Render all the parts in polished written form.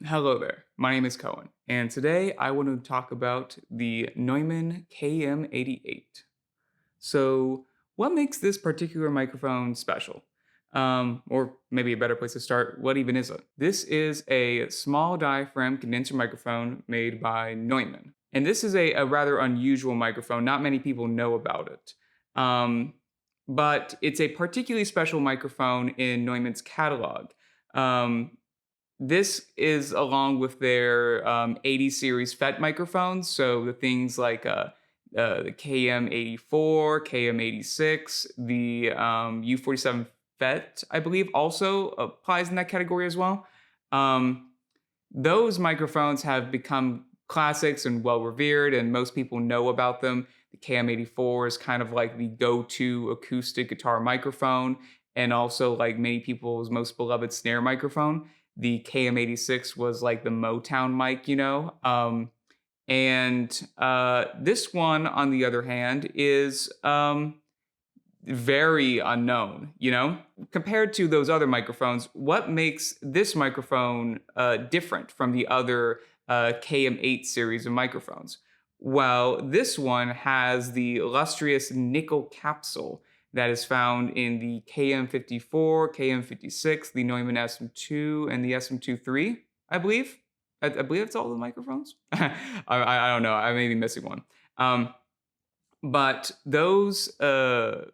Hello there, my name is Cohen, and today I want to talk about the Neumann KM88. So, what makes this particular microphone special? Or maybe a better place to start, what even is it? This is a small diaphragm condenser microphone made by Neumann. And this is a rather unusual microphone. Not many people know about it. Um, but it's a particularly special microphone in Neumann's catalog. Um, this is along with their 80 series FET microphones. So the things like the KM84, KM86, the U47 FET, I believe, also applies in that category as well. Um, those microphones have become classics and well revered, and most people know about them. The KM84 is kind of like the go to acoustic guitar microphone, and also like many people's most beloved snare microphone. The KM86 was like the Motown mic, and this one, on the other hand, is very unknown, compared to those other microphones. What makes this microphone different from the other KM8 series of microphones? Well, this one has the illustrious nickel capsule that is found in the KM54, KM56, the Neumann SM2, and the SM23, I believe. I believe it's all the microphones. I don't know. I may be missing one. But those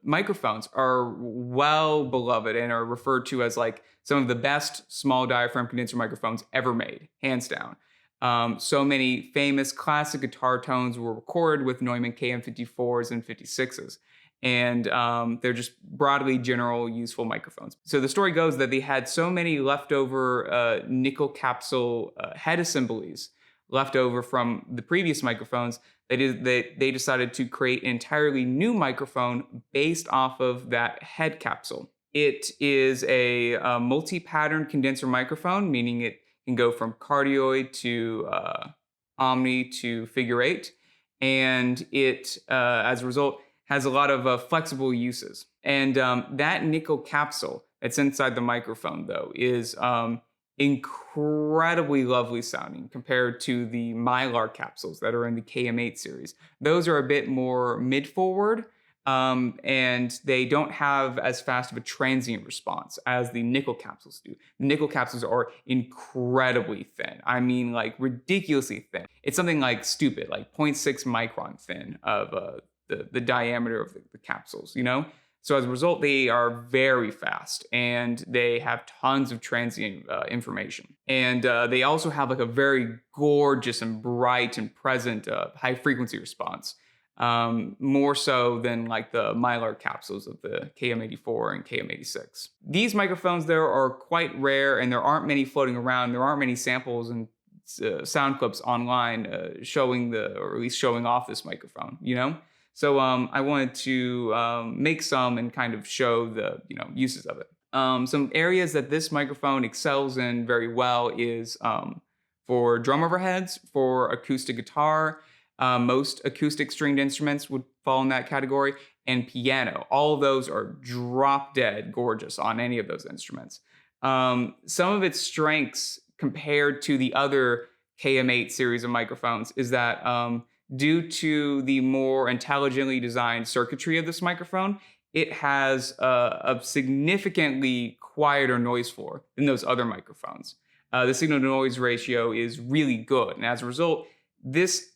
microphones are well beloved and are referred to as like some of the best small diaphragm condenser microphones ever made, hands down. So many famous classic guitar tones were recorded with Neumann KM54s and 56s. And they're just broadly general useful microphones. So the story goes that they had so many leftover nickel capsule head assemblies left over from the previous microphones. They decided to create an entirely new microphone based off of that head capsule. It is a multi-pattern condenser microphone, meaning it can go from cardioid to omni to figure eight. And it, as a result, has a lot of flexible uses. And that nickel capsule that's inside the microphone, though, is incredibly lovely sounding compared to the Mylar capsules that are in the KM8 series. Those are a bit more mid-forward, and they don't have as fast of a transient response as the nickel capsules do. The nickel capsules are incredibly thin. I mean, like ridiculously thin. It's something like stupid, like zero point 0.6 micron thin of the diameter of the capsules, So as a result, they are very fast and they have tons of transient information. And they also have like a very gorgeous and bright and present high frequency response, more so than like the Mylar capsules of the KM84 and KM86. These microphones there are quite rare and there aren't many floating around. There aren't many samples and sound clips online showing or at least showing off this microphone, So I wanted to make some and kind of show the uses of it. Some areas that this microphone excels in very well is for drum overheads, for acoustic guitar. Most acoustic stringed instruments would fall in that category, and piano. All of those are drop dead gorgeous on any of those instruments. Some of its strengths compared to the other KM8 series of microphones is that due to the more intelligently designed circuitry of this microphone, it has a significantly quieter noise floor than those other microphones. The signal-to-noise ratio is really good, and as a result, this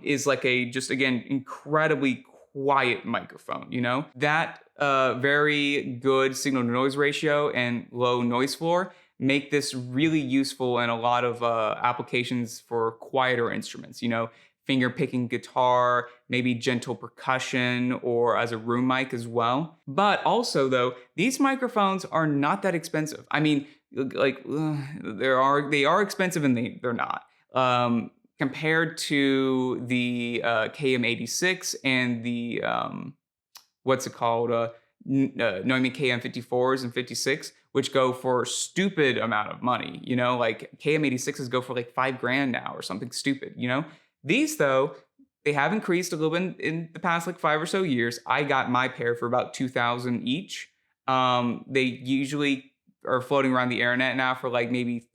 is like just again, incredibly quiet microphone, That very good signal-to-noise ratio and low noise floor make this really useful in a lot of applications for quieter instruments, finger picking guitar, maybe gentle percussion, or as a room mic as well. But also, though, these microphones are not that expensive. I mean, like they are expensive and they're not. Compared to the KM86 and the what's it called? Neumann KM54s and 56, which go for a stupid amount of money. Like KM86s go for like $5,000 now or something stupid. These, though, they have increased a little bit in the past like 5 or so years. I got my pair for about $2,000 each. They usually are floating around the internet now for like maybe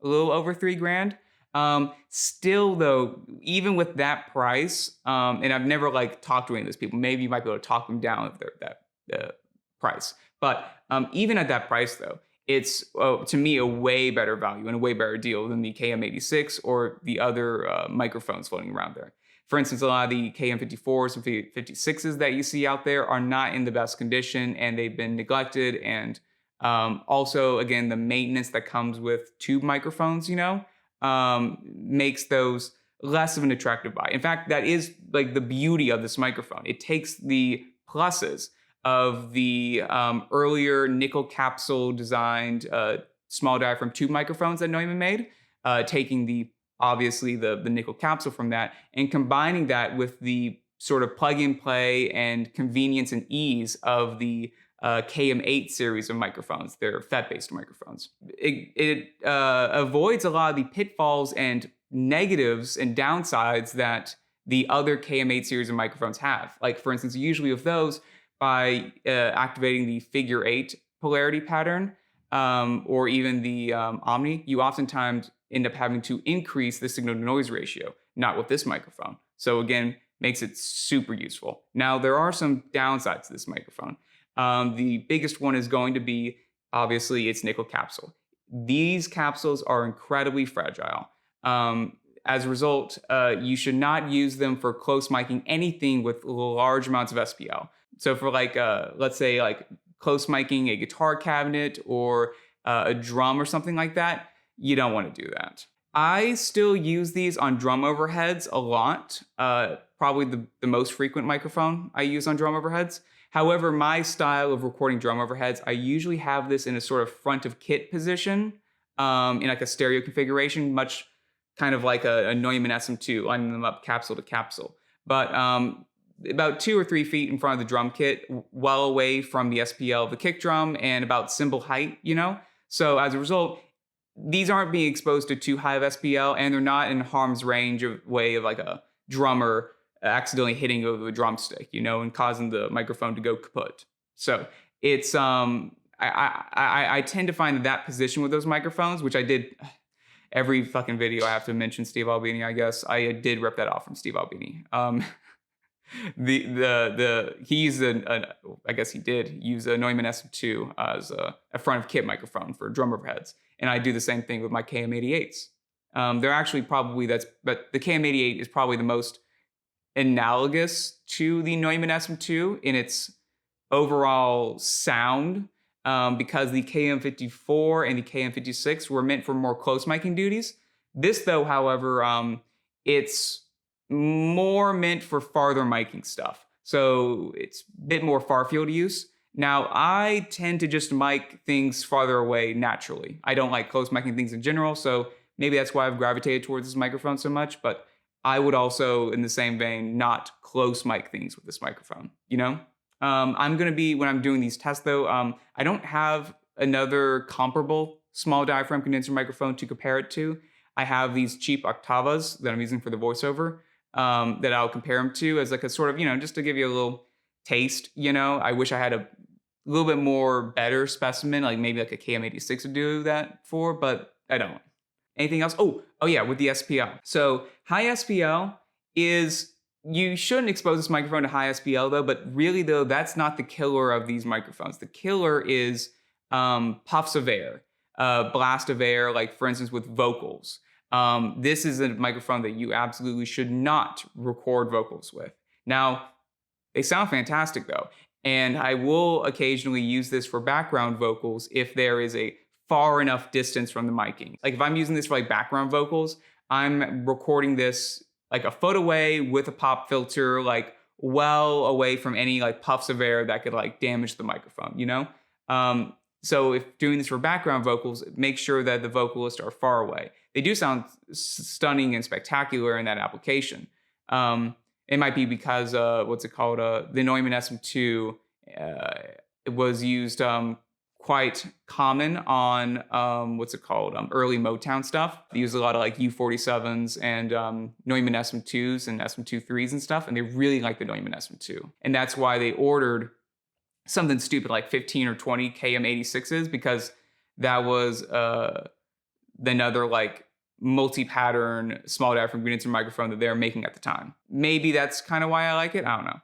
a little over 3 grand. Still though, even with that price, and I've never like talked to any of those people. Maybe you might be able to talk them down if they're that price. But even at that price though, it's to me a way better value and a way better deal than the KM86 or the other microphones floating around there. For instance, a lot of the KM54s and 56s that you see out there are not in the best condition and they've been neglected. And also, again, the maintenance that comes with tube microphones, makes those less of an attractive buy. In fact, that is like the beauty of this microphone. It takes the pluses of the earlier nickel capsule designed small diaphragm tube microphones that Neumann made, taking obviously the nickel capsule from that and combining that with the sort of plug and play and convenience and ease of the KM8 series of microphones. They're FET-based microphones. It avoids a lot of the pitfalls and negatives and downsides that the other KM8 series of microphones have. Like, for instance, usually with those, by activating the figure 8 polarity pattern or even the omni, you oftentimes end up having to increase the signal to noise ratio, not with this microphone. So again, makes it super useful. Now, there are some downsides to this microphone. The biggest one is going to be, obviously, its nickel capsule. These capsules are incredibly fragile. As a result, you should not use them for close miking anything with large amounts of SPL. So for let's say like close miking a guitar cabinet or a drum or something like that, you don't want to do that. I still use these on drum overheads a lot. Probably the most frequent microphone I use on drum overheads. However, my style of recording drum overheads, I usually have this in a sort of front of kit position, in like a stereo configuration, much kind of like a Neumann SM2, lining them up capsule to capsule. But about 2 or 3 feet in front of the drum kit, well away from the SPL of the kick drum and about cymbal height, So as a result, these aren't being exposed to too high of SPL and they're not in harm's range of way of like a drummer accidentally hitting over the drumstick, and causing the microphone to go kaput. So it's I tend to find that position with those microphones, which I did every fucking video I have to mention Steve Albini, I guess. I did rip that off from Steve Albini. He used I guess he did use a Neumann SM2 as a front of kit microphone for drum overheads, and I do the same thing with my KM88s. They're actually but the KM88 is probably the most analogous to the Neumann SM2 in its overall sound, because the KM54 and the KM56 were meant for more close miking duties. This, though, however, it's more meant for farther miking stuff. So it's a bit more far field use. Now, I tend to just mic things farther away naturally. I don't like close miking things in general, so maybe that's why I've gravitated towards this microphone so much, but I would also, in the same vein, not close mic things with this microphone, I'm going to be, when I'm doing these tests though, I don't have another comparable small diaphragm condenser microphone to compare it to. I have these cheap Octavas that I'm using for the voiceover, that I'll compare them to as like a sort of, just to give you a little taste, I wish I had a little bit more better specimen, like maybe like a KM86 would do that for, but I don't. Anything else? Oh yeah, with the SPL. So high SPL you shouldn't expose this microphone to high SPL though, but really though, that's not the killer of these microphones. The killer is puffs of air, blast of air, like for instance with vocals. This is a microphone that you absolutely should not record vocals with. Now, they sound fantastic though, and I will occasionally use this for background vocals if there is a far enough distance from the miking. Like if I'm using this for like background vocals, I'm recording this like a foot away with a pop filter, like well away from any like puffs of air that could like damage the microphone, So if doing this for background vocals, make sure that the vocalists are far away. They do sound stunning and spectacular in that application. It might be because, the Neumann SM2 it was used quite common on early Motown stuff. They used a lot of like U47s and Neumann SM2s and SM23s and stuff, and they really like the Neumann SM2. And that's why they ordered something stupid like 15 or 20 KM86s, because that was than other like multi-pattern small diaphragm condenser microphone that they're making at the time. Maybe that's kind of why I like it. I don't know.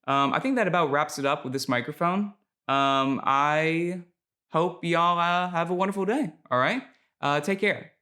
I think that about wraps it up with this microphone. I hope y'all have a wonderful day. All right. Take care.